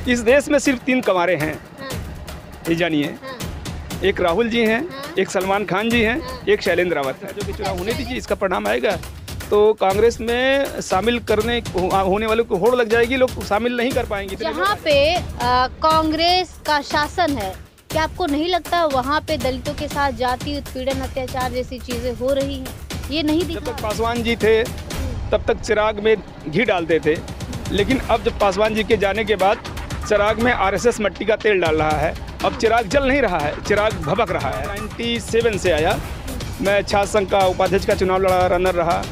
इस देश में सिर्फ 3 कंवारे हैं, ये जानिए। एक राहुल जी हैं, एक सलमान खान जी हैं, एक शैलेंद्र रावत है। जो कि चुनाव होने दीजिए, इसका परिणाम आएगा तो कांग्रेस में शामिल करने होने वालों को होड़ लग जाएगी, लोग शामिल नहीं कर पाएंगे। जहाँ पे कांग्रेस का शासन है, क्या आपको नहीं लगता वहाँ पे दलितों के साथ जाति उत्पीड़न, अत्याचार जैसी चीजें हो रही हैं? ये नहीं दिखा। जब तक पासवान जी थे तब तक चिराग में घी डालते थे, लेकिन अब जब पासवान जी के जाने के बाद चिराग में आरएसएस मट्टी का तेल डाल रहा है। अब चिराग जल नहीं रहा है, चिराग भभक रहा है। 97 से आया, मैं छात्र संघ का उपाध्यक्ष का चुनाव लड़ा, रनर रहा,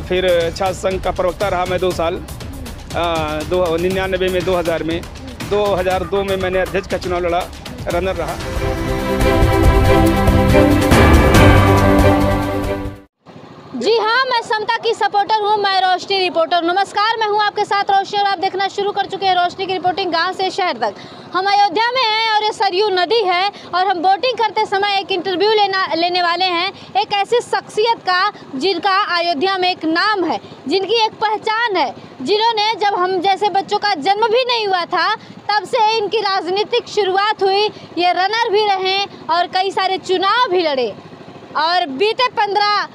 फिर छात्र संघ का प्रवक्ता रहा मैं 2 साल, 99 में, 2000 में, 2002 में मैंने अध्यक्ष का चुनाव लड़ा, रनर रहा। जी हाँ, मैं समता की सपोर्टर हूँ, मैं रोशनी रिपोर्टर। नमस्कार, मैं हूँ आपके साथ रोशनी और आप देखना शुरू कर चुके हैं रोशनी की रिपोर्टिंग गांव से शहर तक। हम अयोध्या में हैं और ये सरयू नदी है और हम बोटिंग करते समय एक इंटरव्यू लेने वाले हैं एक ऐसी शख्सियत का जिनका अयोध्या में एक नाम है, जिनकी एक पहचान है, जिन्होंने जब हम जैसे बच्चों का जन्म भी नहीं हुआ था तब से इनकी राजनीतिक शुरुआत हुई। ये रनर भी रहे और कई सारे चुनाव भी लड़े और बीते 15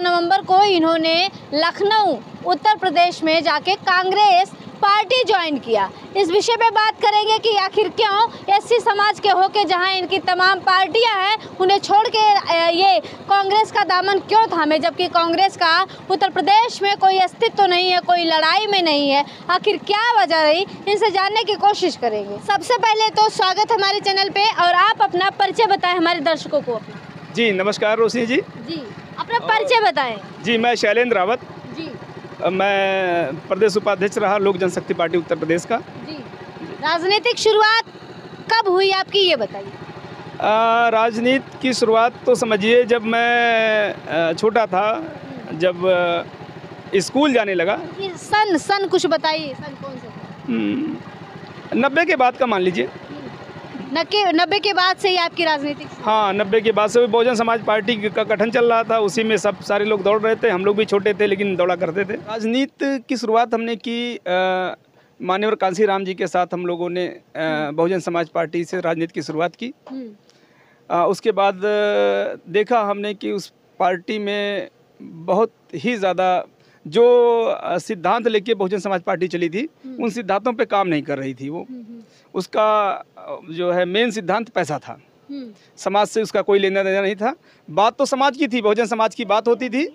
नवंबर को इन्होंने लखनऊ उत्तर प्रदेश में जाके कांग्रेस पार्टी ज्वाइन किया। इस विषय पे बात करेंगे कि आखिर क्यों एससी समाज के होके जहां इनकी तमाम पार्टियां हैं उन्हें छोड़ के ये कांग्रेस का दामन क्यों थामे, जबकि कांग्रेस का उत्तर प्रदेश में कोई अस्तित्व नहीं है, कोई लड़ाई में नहीं है। आखिर क्या वजह रही, इनसे जानने की कोशिश करेंगे। सबसे पहले तो स्वागत हमारे चैनल पे और आप अपना परिचय बताएं हमारे दर्शकों को। जी नमस्कार रोशनी जी। जी अपना परिचय बताएं। जी मैं शैलेंद्र रावत, जी मैं प्रदेश उपाध्यक्ष रहा लोक जनशक्ति पार्टी उत्तर प्रदेश का। जी राजनीतिक शुरुआत कब हुई आपकी, ये बताइए। राजनीति की शुरुआत तो समझिए जब मैं छोटा था, जब स्कूल जाने लगा। सन कुछ बताइए, सन कौन सा? 90 के बाद का मान लीजिए। 90 के बाद से ही आपकी राजनीतिक? हाँ, 90 के बाद से बहुजन समाज पार्टी का गठन चल रहा था, उसी में सब सारे लोग दौड़ रहे थे, हम लोग भी छोटे थे लेकिन दौड़ा करते थे। राजनीति की शुरुआत हमने की माननीय कांसी राम जी के साथ, हम लोगों ने बहुजन समाज पार्टी से राजनीति की शुरुआत की। उसके बाद देखा हमने कि उस पार्टी में बहुत ही ज़्यादा जो सिद्धांत लेके बहुजन समाज पार्टी चली थी, उन सिद्धांतों पे काम नहीं कर रही थी वो। उसका जो है मेन सिद्धांत पैसा था, समाज से उसका कोई लेना देना नहीं था। बात तो समाज की थी, बहुजन समाज की बात होती थी,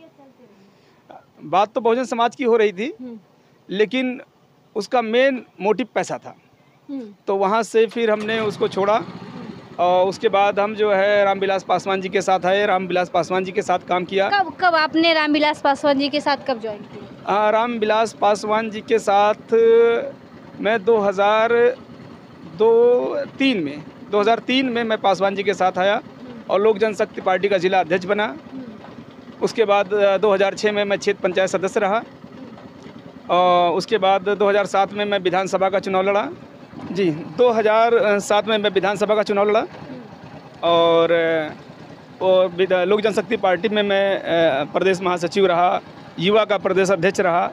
बात तो बहुजन समाज की हो रही थी, लेकिन उसका मेन मोटिव पैसा था। तो वहाँ से फिर हमने उसको छोड़ा और उसके बाद हम जो है रामविलास पासवान जी के साथ आए, रामविलास पासवान जी के साथ काम किया। कब आपने रामविलास पासवान जी के साथ कब ज्वाइन किया? रामविलास पासवान जी के साथ मैं 2003 में मैं पासवान जी के साथ आया और लोक जनशक्ति पार्टी का जिला अध्यक्ष बना। उसके बाद 2006 में मैं क्षेत्र पंचायत सदस्य रहा और उसके बाद 2007 में मैं विधानसभा का चुनाव लड़ा। जी 2007 में मैं विधानसभा का चुनाव लड़ा और लोक जनशक्ति पार्टी में मैं प्रदेश महासचिव रहा, युवा का प्रदेश अध्यक्ष रहा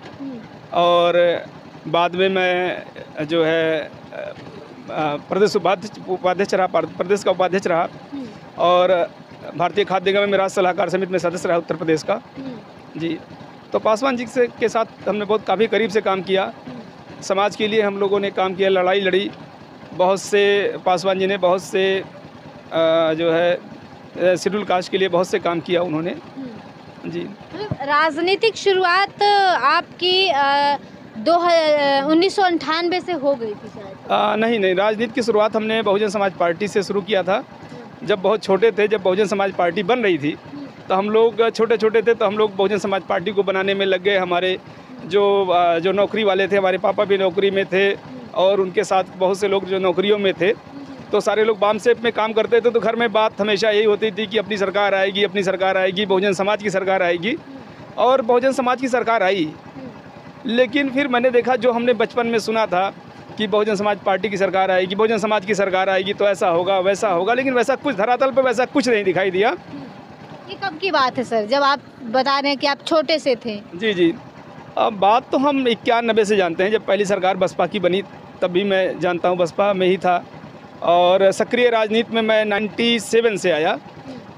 और बाद में मैं जो है प्रदेश उपाध्यक्ष रहा, प्रदेश का उपाध्यक्ष रहा और भारतीय खाद्य निगम में राज्य सलाहकार समिति में सदस्य रहा उत्तर प्रदेश का। जी तो पासवान जी के साथ हमने बहुत काफ़ी करीब से काम किया, समाज के लिए हम लोगों ने काम किया, लड़ाई लड़ी बहुत से। पासवान जी ने बहुत से जो है शेड्यूल कास्ट के लिए बहुत से काम किया उन्होंने। जी राजनीतिक शुरुआत आपकी 1998 से हो गई थी शायद? नहीं, राजनीति की शुरुआत हमने बहुजन समाज पार्टी से शुरू किया था। जब बहुत छोटे थे, जब बहुजन समाज पार्टी बन रही थी तो हम लोग छोटे थे, तो हम लोग बहुजन समाज पार्टी को बनाने में लग गए। हमारे जो नौकरी वाले थे, हमारे पापा भी नौकरी में थे और उनके साथ बहुत से लोग जो नौकरियों में थे, तो सारे लोग बाम सेप में काम करते थे। तो घर में बात हमेशा यही होती थी कि अपनी सरकार आएगी, अपनी सरकार आएगी, बहुजन समाज की सरकार आएगी। और बहुजन समाज की सरकार आई, लेकिन फिर मैंने देखा जो हमने बचपन में सुना था कि बहुजन समाज पार्टी की सरकार आएगी, बहुजन समाज की सरकार आएगी तो ऐसा होगा वैसा होगा, लेकिन वैसा कुछ धरातल पर वैसा कुछ नहीं दिखाई दिया। ये कब की बात है सर, जब आप बता रहे हैं कि आप छोटे से थे? जी अब बात तो हम 91 से जानते हैं, जब पहली सरकार बसपा की बनी तब भी मैं जानता हूँ, बसपा में ही था। और सक्रिय राजनीति में मैं 97 से आया।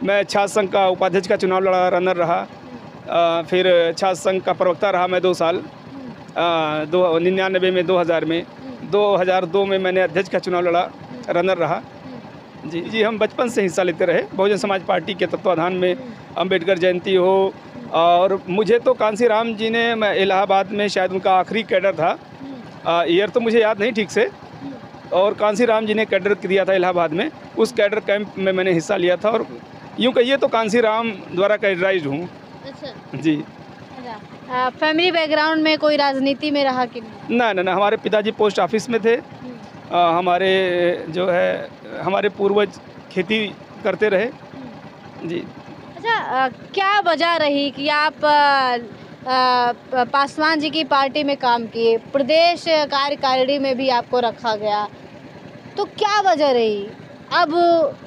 मैं छात्र संघ का उपाध्यक्ष का चुनाव लड़ा, रनर रहा। फिर छात्र संघ का प्रवक्ता रहा मैं 2 साल, 99 में, 2000 में, 2002 में मैंने अध्यक्ष का चुनाव लड़ा, रनर रहा। जी, हम बचपन से हिस्सा लेते रहे बहुजन समाज पार्टी के तत्वाधान में। अम्बेडकर जयंती हो, और मुझे तो कांसी राम जी ने, मैं इलाहाबाद में शायद उनका आखिरी कैडर था, ईयर तो मुझे याद नहीं ठीक से, और कांसी राम जी ने कैडर दिया था इलाहाबाद में। उस कैडर कैंप में मैंने हिस्सा लिया था, और यूँ कहिए तो कांसी राम द्वारा कैडराइज्ड हूँ। अच्छा जी। अच्छा, फैमिली बैकग्राउंड में कोई राजनीति में रहा कि नहीं? ना, हमारे पिताजी पोस्ट ऑफिस में थे। हमारे जो है हमारे पूर्वज खेती करते रहे। जी। अच्छा, क्या वजह रही कि आप पासवान जी की पार्टी में काम किए, प्रदेश कार्यकारिणी में भी आपको रखा गया, तो क्या वजह रही? अब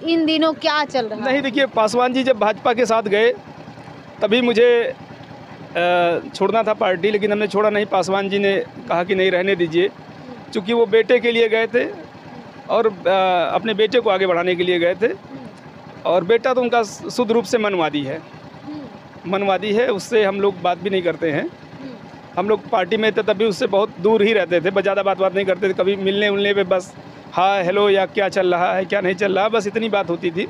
इन दिनों क्या चल रहा है? नहीं, देखिए, पासवान जी जब भाजपा के साथ गए तभी मुझे छोड़ना था पार्टी, लेकिन हमने छोड़ा नहीं। पासवान जी ने कहा कि नहीं, रहने दीजिए, क्योंकि वो बेटे के लिए गए थे और अपने बेटे को आगे बढ़ाने के लिए गए थे। और बेटा तो उनका शुद्ध रूप से मनवादी है, उससे हम लोग बात भी नहीं करते हैं। हम लोग पार्टी में थे तब भी उससे बहुत दूर ही रहते थे, ज़्यादा बात नहीं करते थे। कभी मिलने उलने पे बस हाँ हेलो, या क्या चल रहा है, क्या नहीं चल रहा, बस इतनी बात होती थी।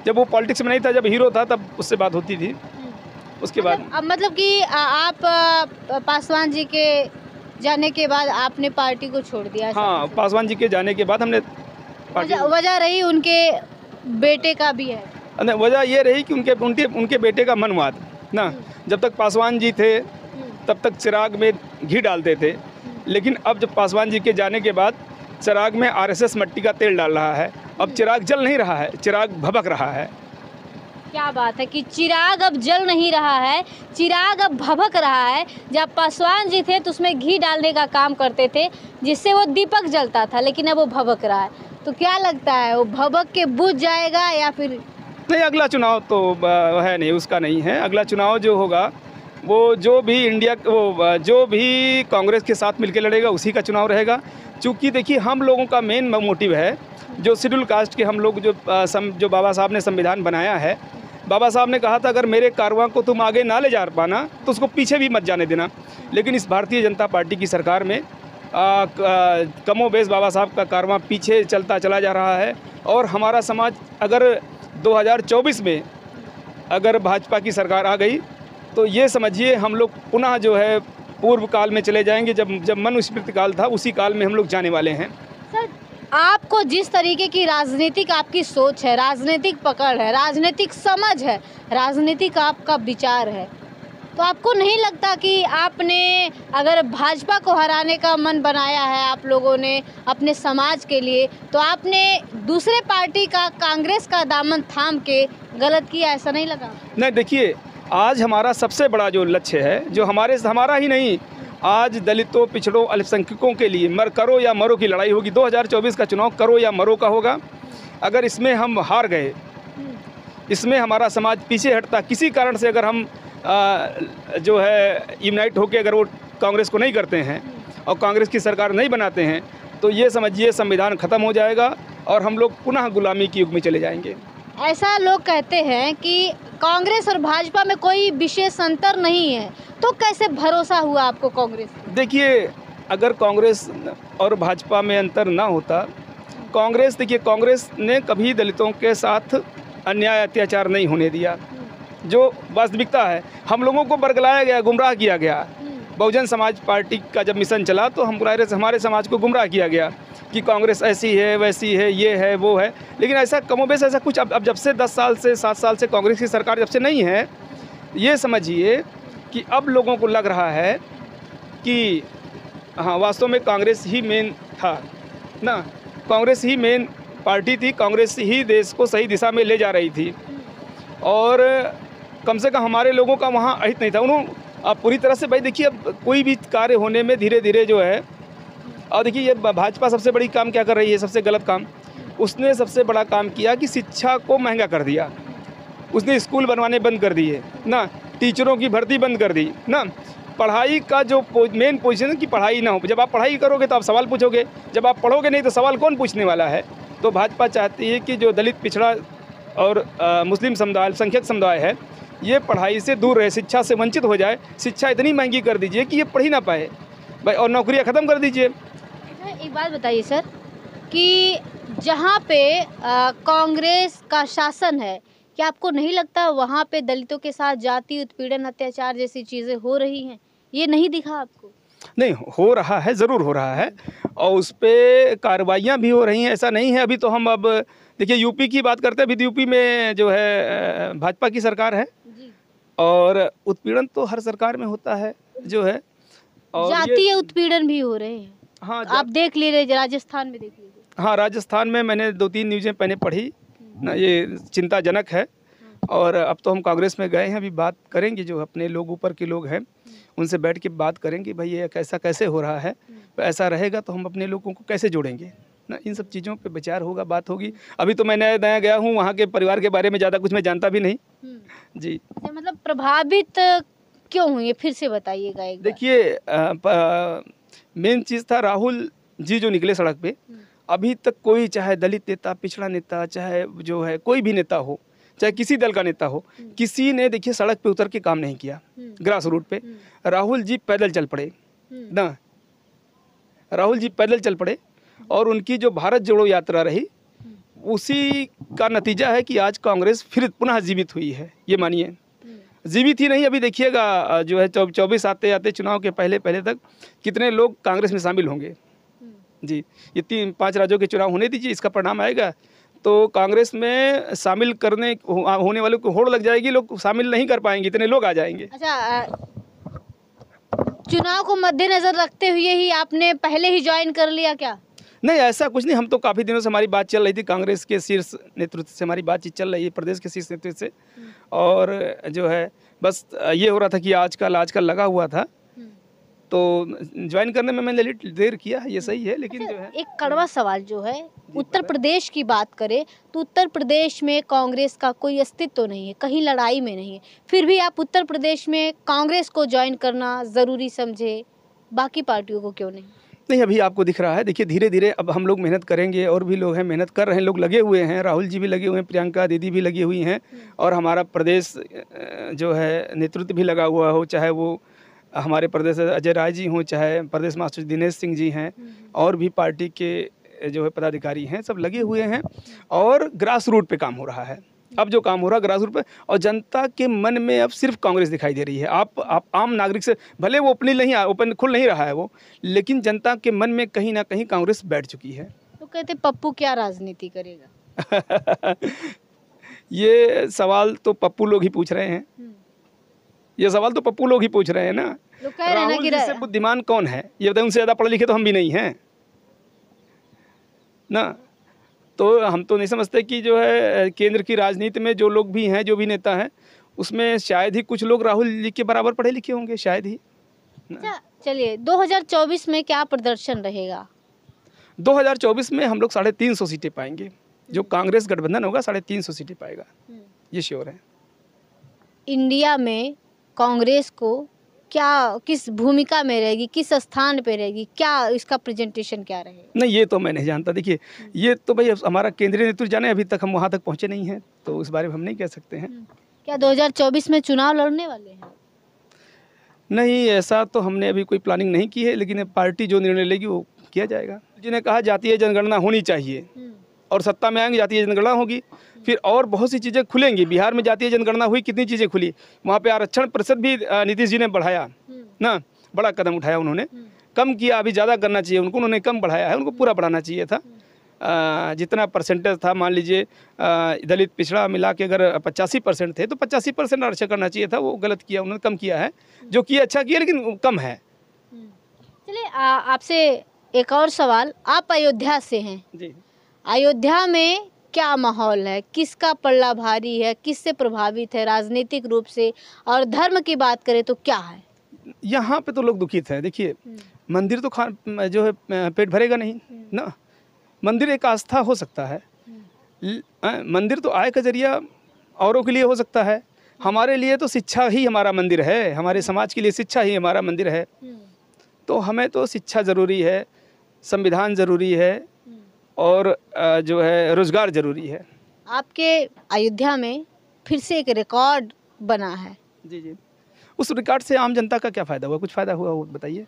जब वो पॉलिटिक्स में नहीं था, जब हीरो था, तब उससे बात होती थी। उसके बाद मतलब कि आप पासवान जी के जाने के बाद आपने पार्टी को छोड़ दिया? हाँ, पासवान जी के जाने के बाद हमने वजह रही उनके बेटे का भी है? वजह ये रही कि उनके बेटे का मनवाद ना। जब तक पासवान जी थे तब तक चिराग में घी डालते थे, लेकिन अब जब पासवान जी के जाने के बाद चिराग में आरएसएस मट्टी का तेल डाल रहा है। अब चिराग जल नहीं रहा है, चिराग भभक रहा है। क्या बात है कि चिराग अब जल नहीं रहा है, चिराग अब भभक रहा है। जब पासवान जी थे तो उसमें घी डालने का काम करते थे, जिससे वो दीपक जलता था, लेकिन अब वो भभक रहा है। तो क्या लगता है, वो भभक के बुझ जाएगा या फिर नहीं? अगला चुनाव तो है नहीं, उसका नहीं है। अगला चुनाव जो होगा वो जो भी कांग्रेस के साथ मिलकर लड़ेगा उसी का चुनाव रहेगा। चूँकि देखिए, हम लोगों का मेन मोटिव है, जो शेड्यूल कास्ट के हम लोग, जो बाबा साहब ने संविधान बनाया है। बाबा साहब ने कहा था, अगर मेरे कारवां को तुम आगे ना ले जा पाना तो उसको पीछे भी मत जाने देना। लेकिन इस भारतीय जनता पार्टी की सरकार में कमोबेश बाबा साहब का कारवां पीछे चलता चला जा रहा है। और हमारा समाज, अगर 2024 में अगर भाजपा की सरकार आ गई तो ये समझिए हम लोग पुनः जो है पूर्व काल में चले जाएंगे, जब मनुस्मृति काल था, उसी काल में हम लोग जाने वाले हैं। सर, आपको जिस तरीके की राजनीतिक आपकी सोच है, राजनीतिक पकड़ है, राजनीतिक समझ है, राजनीतिक आपका विचार है, तो आपको नहीं लगता कि आपने अगर भाजपा को हराने का मन बनाया है आप लोगों ने अपने समाज के लिए, तो आपने दूसरे पार्टी का, कांग्रेस का दामन थाम के गलत किया, ऐसा नहीं लगा? नहीं, देखिए, आज हमारा सबसे बड़ा जो लक्ष्य है, जो हमारा ही नहीं, आज दलितों, पिछड़ों, अल्पसंख्यकों के लिए करो या मरो की लड़ाई होगी। 2024 का चुनाव करो या मरो का होगा। अगर इसमें हम हार गए, इसमें हमारा समाज पीछे हटता, किसी कारण से अगर हम जो है यूनाइट होकर अगर वो कांग्रेस को नहीं करते हैं और कांग्रेस की सरकार नहीं बनाते हैं, तो ये समझिए संविधान ख़त्म हो जाएगा और हम लोग पुनः गुलामी के युग में चले जाएंगे। ऐसा लोग कहते हैं कि कांग्रेस और भाजपा में कोई विशेष अंतर नहीं है, तो कैसे भरोसा हुआ आपको कांग्रेस? देखिए, अगर कांग्रेस और भाजपा में अंतर ना होता, कांग्रेस ने कभी दलितों के साथ अन्याय अत्याचार नहीं होने दिया। जो वास्तविकता है, हम लोगों को बरगलाया गया, गुमराह किया गया। बहुजन समाज पार्टी का जब मिशन चला तो हमारे समाज को गुमराह किया गया कि कांग्रेस ऐसी है, वैसी है, ये है, वो है। लेकिन ऐसा कमोबेश ऐसा कुछ अब जब से 10 साल से 7 साल से कांग्रेस की सरकार जब से नहीं है, ये समझिए कि अब लोगों को लग रहा है कि हाँ, वास्तव में कांग्रेस ही मेन था ना, कांग्रेस ही मेन पार्टी थी, कांग्रेस ही देश को सही दिशा में ले जा रही थी। और कम से कम हमारे लोगों का वहाँ अहित नहीं था। उन्होंने पूरी तरह से, भाई देखिए, अब कोई भी कार्य होने में धीरे धीरे जो है, और देखिए ये भाजपा सबसे बड़ी काम क्या कर रही है, सबसे गलत काम, उसने सबसे बड़ा काम किया कि शिक्षा को महंगा कर दिया। उसने स्कूल बनवाने बंद कर दिए ना, टीचरों की भर्ती बंद कर दी ना, पढ़ाई का जो मेन पोजीशन है कि पढ़ाई ना हो। जब आप पढ़ाई करोगे तो आप सवाल पूछोगे, जब आप पढ़ोगे नहीं तो सवाल कौन पूछने वाला है। तो भाजपा चाहती है कि जो दलित, पिछड़ा और मुस्लिम समुदाय, अल्पसंख्यक समुदाय है, ये पढ़ाई से दूर रहे, शिक्षा से वंचित हो जाए। शिक्षा इतनी महंगी कर दीजिए कि ये पढ़ ही ना पाए भाई, और नौकरियां ख़त्म कर दीजिए। एक बात बताइए सर कि जहाँ पे कांग्रेस का शासन है, क्या आपको नहीं लगता वहाँ पे दलितों के साथ जाति उत्पीड़न, अत्याचार जैसी चीज़ें हो रही हैं? ये नहीं दिखा आपको? नहीं, हो रहा है, ज़रूर हो रहा है, और उस पर कार्रवाइयाँ भी हो रही हैं। ऐसा नहीं है। अभी तो हम अब देखिए यूपी की बात करते हैं। अभी तो यूपी में जो है भाजपा की सरकार है, जी। और उत्पीड़न तो हर सरकार में होता है जो है। और जातीय उत्पीड़न भी हो रहे हैं। हाँ, आप देख लीजिए, राजस्थान में देख लीजिए। हाँ, राजस्थान में मैंने 2-3 न्यूज़ें पहले पढ़ी ना, ये चिंताजनक है। और अब तो हम कांग्रेस में गए हैं, अभी बात करेंगे, जो अपने लोग ऊपर के लोग हैं उनसे बैठ के बात करेंगे, भाई ये कैसे हो रहा है। तो ऐसा रहेगा तो हम अपने लोगों को कैसे जोड़ेंगे ना, इन सब चीज़ों पे विचार होगा, बात होगी। अभी तो मैं नया गया हूँ, वहाँ के परिवार के बारे में ज़्यादा कुछ मैं जानता भी नहीं जी। मतलब प्रभावित क्यों हुई, फिर से बताइएगा एक बार। देखिए, मेन चीज़ था राहुल जी जो निकले सड़क पे। अभी तक कोई, चाहे दलित नेता, पिछड़ा नेता, चाहे जो है कोई भी नेता हो, चाहे किसी दल का नेता हो, किसी ने देखिए सड़क पे उतर के काम नहीं किया। ग्रास रूट पे राहुल जी पैदल चल पड़े ना, राहुल जी पैदल चल पड़े, और उनकी जो भारत जोड़ो यात्रा रही, उसी का नतीजा है कि आज कांग्रेस फिर पुनः जीवित हुई है। ये मानिए, जीवित ही नहीं, अभी देखिएगा जो है 24 आते आते चुनाव के पहले तक कितने लोग कांग्रेस में शामिल होंगे जी। ये 3-5 राज्यों के चुनाव होने दीजिए, इसका परिणाम आएगा तो कांग्रेस में शामिल करने होने वालों को होड़ लग जाएगी, लोग शामिल नहीं कर पाएंगे, इतने लोग आ जाएंगे। अच्छा, चुनाव को मद्देनजर रखते हुए ही आपने पहले ही ज्वाइन कर लिया क्या? नहीं, ऐसा कुछ नहीं। हम तो काफ़ी दिनों से हमारी बात चल रही थी, कांग्रेस के शीर्ष नेतृत्व से हमारी बातचीत चल रही है, प्रदेश के शीर्ष नेतृत्व से। और जो है बस ये हो रहा था कि आजकल लगा हुआ था, तो ज्वाइन करने में मैंने देर किया है, ये सही है। लेकिन जो है एक कड़वा सवाल जो है, उत्तर प्रदेश की बात करें तो उत्तर प्रदेश में कांग्रेस का कोई अस्तित्व नहीं है, कहीं लड़ाई में नहीं है, फिर भी आप उत्तर प्रदेश में कांग्रेस को ज्वाइन करना ज़रूरी समझे, बाकी पार्टियों को क्यों नहीं? नहीं, अभी आपको दिख रहा है। देखिए धीरे धीरे अब हम लोग मेहनत करेंगे, और भी लोग हैं, मेहनत कर रहे हैं, लोग लगे हुए हैं, राहुल जी भी लगे हुए हैं, प्रियंका दीदी भी लगी हुई हैं, और हमारा प्रदेश जो है नेतृत्व भी लगा हुआ हो, चाहे वो हमारे प्रदेश अजय राय जी हों, चाहे प्रदेश महासचिव दिनेश सिंह जी हैं, और भी पार्टी के जो है पदाधिकारी हैं, सब लगे हुए हैं, और ग्रास रूट पे काम हो रहा है। अब जो काम हो रहा है ग्रास रूट पे, और जनता के मन में अब सिर्फ कांग्रेस दिखाई दे रही है। आप आम नागरिक से भले वो ओपन खुल नहीं रहा है वो, लेकिन जनता के मन में कहीं ना कहीं कांग्रेस बैठ चुकी है। तो कहते पप्पू क्या राजनीति करेगा? ये सवाल तो पप्पू लोग ही पूछ रहे हैं, ये सवाल तो पप्पू लोग ही पूछ रहे हैं ना। राहुल जी से बुद्धिमान कौन है ये बताएं, उनसे ज़्यादा पढ़े लिखे तो हम भी नहीं हैं ना। तो हम तो नहीं समझते कि जो है केंद्र की राजनीति में जो लोग भी हैं, जो भी नेता हैं, उसमें शायद ही कुछ लोग राहुल जी के बराबर पढ़े लिखे होंगे, शायद ही। अच्छा, चलिए 2024 में क्या प्रदर्शन रहेगा? 2024 में हम लोग 350 सीटें पाएंगे। जो कांग्रेस गठबंधन होगा 350 सीटें पाएगा, ये श्योर है। इंडिया में कांग्रेस को क्या, किस भूमिका में रहेगी, किस स्थान पे रहेगी, क्या इसका प्रेजेंटेशन क्या रहेगा? नहीं, ये तो मैं नहीं जानता। देखिए ये तो भाई हमारा केंद्रीय नेतृत्व जाने, अभी तक हम वहाँ तक पहुँचे नहीं हैं, तो इस बारे में हम नहीं कह सकते हैं। क्या 2024 में चुनाव लड़ने वाले हैं? नहीं, ऐसा तो हमने अभी कोई प्लानिंग नहीं की है, लेकिन पार्टी जो निर्णय लेगी वो किया जाएगा। जिन्हें कहा जातीय जनगणना होनी चाहिए, और सत्ता में आएंगे जातीय जनगणना होगी, फिर और बहुत सी चीज़ें खुलेंगी। बिहार में जातीय जनगणना हुई, कितनी चीज़ें खुली, वहाँ पे आरक्षण प्रतिशत भी नीतीश जी ने बढ़ाया ना, बड़ा कदम उठाया उन्होंने, कम किया, अभी ज़्यादा करना चाहिए उनको, उन्होंने कम बढ़ाया है, उनको पूरा बढ़ाना चाहिए था। जितना परसेंटेज था, मान लीजिए दलित पिछड़ा मिला के अगर 85% थे तो 85% आरक्षण करना चाहिए था, वो गलत किया उन्होंने, कम किया है। जो किया अच्छा किया, लेकिन कम है। चलिए आपसे एक और सवाल, आप अयोध्या से हैं जी। अयोध्या में क्या माहौल है, किसका पल्ला भारी है, किससे प्रभावित है राजनीतिक रूप से, और धर्म की बात करें तो क्या है? यहाँ पे तो लोग दुखित हैं। देखिए मंदिर तो जो है पेट भरेगा नहीं ना, मंदिर एक आस्था हो सकता है, मंदिर तो आय का जरिया औरों के लिए हो सकता है, हमारे लिए तो शिक्षा ही हमारा मंदिर है, हमारे समाज के लिए शिक्षा ही हमारा मंदिर है। तो हमें तो शिक्षा ज़रूरी है, संविधान ज़रूरी है और जो है रोज़गार ज़रूरी है। आपके अयोध्या में फिर से एक रिकॉर्ड बना है। जी। उस रिकॉर्ड से आम जनता का क्या फ़ायदा हुआ? कुछ फ़ायदा हुआ वो बताइए।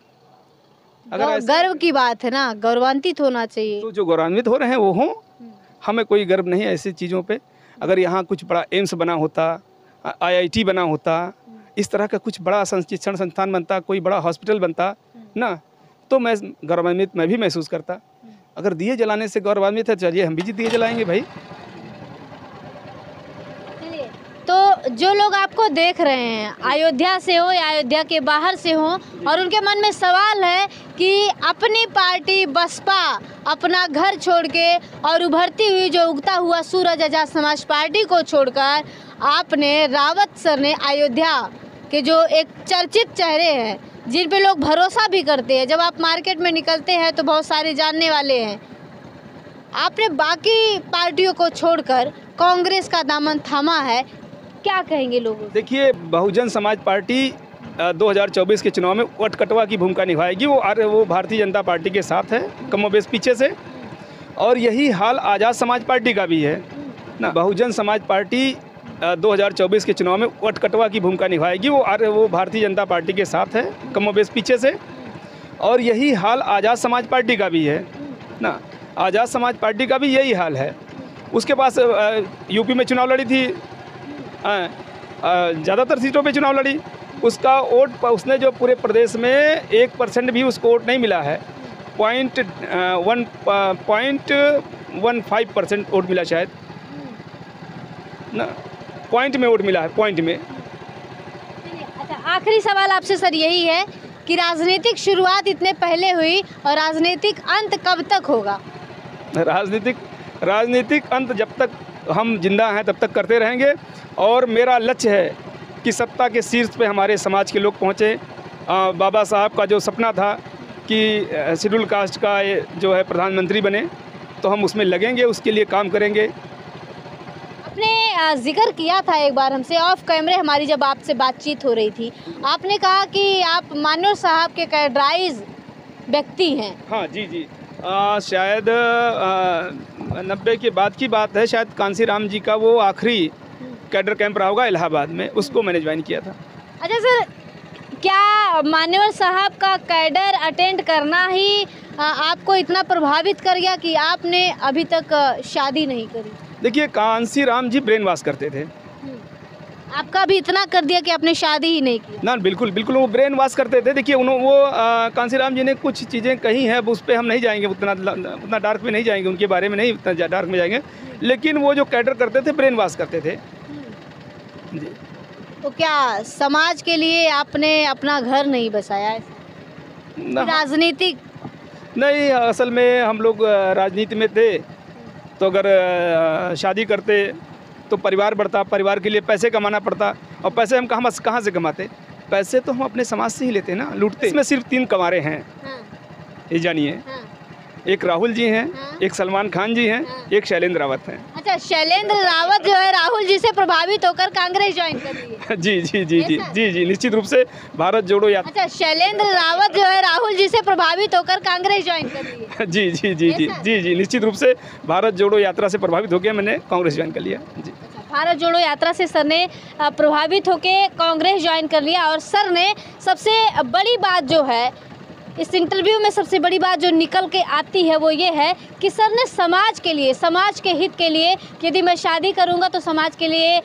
अगर गर्व की बात है ना, गौरवान्वित होना चाहिए। तो जो गौरवान्वित हो रहे हैं वो हों, हमें कोई गर्व नहीं है ऐसी चीज़ों पे। अगर यहाँ कुछ बड़ा एम्स बना होता, IIT बना होता, इस तरह का कुछ बड़ा शिक्षण संस्थान बनता, कोई बड़ा हॉस्पिटल बनता ना, तो मैं गौरवान्वित मैं भी महसूस करता। अगर दिए जलाने से गौरवान्वित है, चलिए हम भी दिए जलाएंगे भाई। तो जो लोग आपको देख रहे हैं, अयोध्या से हो या अयोध्या के बाहर से हो, और उनके मन में सवाल है कि अपनी पार्टी बसपा अपना घर छोड़ के और उभरती हुई जो उगता हुआ सूरज आजाद समाज पार्टी को छोड़कर आपने रावत सर ने अयोध्या के जो एक चर्चित चेहरे हैं, जिन पे लोग भरोसा भी करते हैं, जब आप मार्केट में निकलते हैं तो बहुत सारे जानने वाले हैं, आपने बाकी पार्टियों को छोड़कर कांग्रेस का दामन थामा है। क्या कहेंगे लोगों? देखिए, बहुजन समाज पार्टी 2024 के चुनाव में वटकटवा की भूमिका निभाएगी। वो भारतीय जनता पार्टी के साथ है कमोबेश पीछे से, और यही हाल आज़ाद समाज पार्टी का भी है ना। बहुजन समाज पार्टी 2024 के चुनाव में वटकटवा की भूमिका निभाएगी। वो भारतीय जनता पार्टी के साथ है कमोबेश पीछे से, और यही हाल आज़ाद समाज पार्टी का भी है ना। आज़ाद समाज पार्टी का भी यही हाल है। उसके पास यूपी में चुनाव लड़ी थी, ज़्यादातर सीटों पे चुनाव लड़ी, उसका वोट उसने जो पूरे प्रदेश में 1% भी उसको वोट नहीं मिला है। 0.15% वोट मिला शायद ना, पॉइंट में वोट मिला है, पॉइंट में। अच्छा, आखिरी सवाल आपसे सर यही है कि राजनीतिक शुरुआत इतने पहले हुई और राजनीतिक अंत कब तक होगा? राजनीतिक अंत जब तक हम जिंदा हैं तब तक करते रहेंगे, और मेरा लक्ष्य है कि सत्ता के शीर्ष पे हमारे समाज के लोग पहुँचे। बाबा साहब का जो सपना था कि शेड्यूल कास्ट का जो है प्रधानमंत्री बने, तो हम उसमें लगेंगे, उसके लिए काम करेंगे। आपने जिक्र किया था एक बार हमसे ऑफ कैमरे, हमारी जब आपसे बातचीत हो रही थी, आपने कहा कि आप मानवर साहब के कैडराइज व्यक्ति हैं। हाँ जी। शायद 90 के बाद की बात है, शायद कांसीराम जी का वो आखिरी कैडर कैंप रहा होगा इलाहाबाद में, उसको मैंने ज्वाइन किया था। अच्छा सर, क्या मान्यवर साहब का कैडर अटेंड करना ही आपको इतना प्रभावित कर गया कि आपने अभी तक शादी नहीं करी? देखिए, कांसीराम जी ब्रेन वॉश करते थे। आपका भी इतना कर दिया कि आपने शादी ही नहीं की? ना, बिल्कुल वो ब्रेन वॉश करते थे। देखिए, कांसीराम जी ने कुछ चीज़ें कही हैं, उस पर हम नहीं जाएंगे, उतना डार्क में नहीं जाएंगे, उनके बारे में नहीं उतना डार्क में जाएंगे, लेकिन वो जो कैडर करते थे ब्रेन वॉश करते थे जी। तो क्या समाज के लिए आपने अपना घर नहीं बसाया? राजनीतिक नहीं, असल में हम लोग राजनीति में थे, तो अगर शादी करते तो परिवार बढ़ता, परिवार के लिए पैसे कमाना पड़ता, और पैसे हम कहाँ से कमाते? पैसे तो हम अपने समाज से ही लेते ना, लूटते। इसमें सिर्फ 3 कंवारे हैं, ये जानिए। एक राहुल जी हैं, एक सलमान खान जी हैं, एक शैलेंद्र रावत हैं। अच्छा, शैलेंद्र रावत जो है राहुल जी से प्रभावित होकर कांग्रेस ज्वाइन कर ली है? जी, निश्चित रूप से भारत जोड़ो यात्रा। अच्छा, शैलेंद्र रावत जो है राहुल जी से प्रभावित होकर कांग्रेस ज्वाइन कर ली है? जी, निश्चित रूप से भारत जोड़ो यात्रा से प्रभावित होकर मैंने कांग्रेस ज्वाइन कर लिया जी। भारत जोड़ो यात्रा से सर ने प्रभावित होकर कांग्रेस ज्वाइन कर लिया, और सर ने सबसे बड़ी बात जो है इस इंटरव्यू में, सबसे बड़ी बात जो निकल के आती है वो ये है कि सर ने समाज के लिए, समाज के हित के लिए, यदि मैं शादी करूंगा तो समाज के लिए,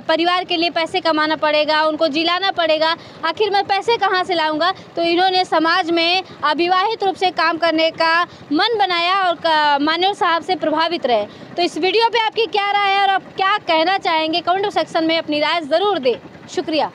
परिवार के लिए पैसे कमाना पड़ेगा, उनको जिलाना पड़ेगा, आखिर मैं पैसे कहाँ से लाऊंगा? तो इन्होंने समाज में अविवाहित रूप से काम करने का मन बनाया और मान्यवर साहब से प्रभावित रहे। तो इस वीडियो पर आपकी क्या राय है और आप क्या कहना चाहेंगे? कमेंट सेक्शन में अपनी राय ज़रूर दें। शुक्रिया।